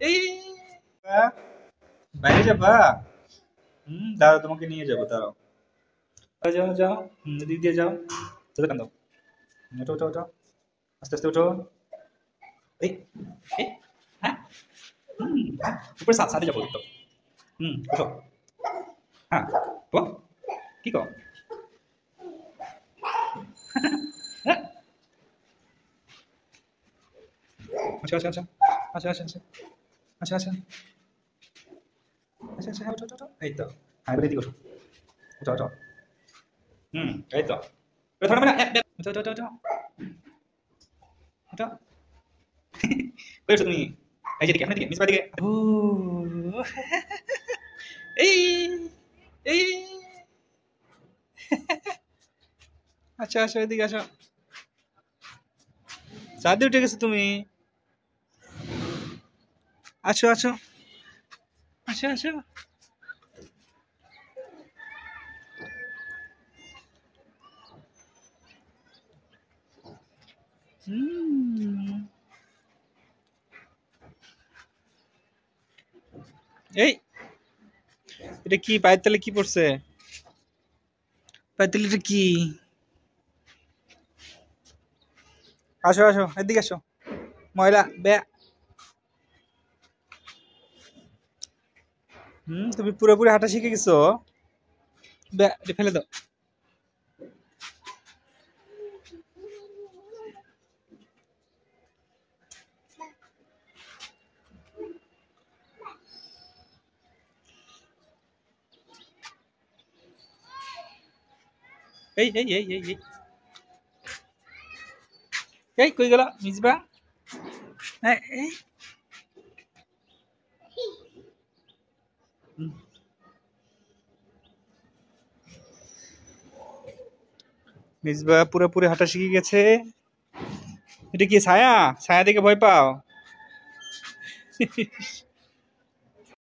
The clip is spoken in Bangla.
এই বাইরে যাবা? দাঁড়াও, তোমাকে নিয়ে যাবো, দাঁড়াও। যাও যাও, এদিক দিয়ে যাও। চলে কান দাও। ওঠো ওঠো ওঠো, আস্তে আস্তে ওঠো। এই এই, হ্যাঁ, উপরে সাথে যাবো তো। ওঠো। হ্যাঁ, তো কি কো? হ্যাঁ, আচ্ছা আচ্ছা আচ্ছা আচ্ছা আচ্ছা আচ্ছা আচ্ছা আচ্ছা আচ্ছা আচ্ছা, হ্যাঁ, ওঠো ওঠো ওঠো। এই তো, হ্যাঁ, এবার এদিকে ওঠো। ওঠো ওঠো। এই তো। এবার ধরো না, ওঠো ওঠো ওঠো ওঠো ওঠো। কই আছো তুমি? এই যে এদিকে, আপনার দিকে, মিস দিকে। ও এই এই, আচ্ছা আসো, এদিকে আসো। চাঁদে উঠে গেছো তুমি। আসো আসো আসো আসো। হুম, এই, এটা কি পায়ের তলে কি পড়ছে? পায়ের তলে এটা কি? আসো আসো, এদিকে আসো। ময়লা বে। তুমি পুরোপুরি হাঁটা শিখে গেছো। বে, এটা ফেলে দাও। এই এই এই এই এই, এই কই গেল মিসবা? এই, হুম, মিসবা পুরোপুরি হাঁটা শিখে গেছে। এটা কি ছায়া? ছায়া দেখে ভয় পাও?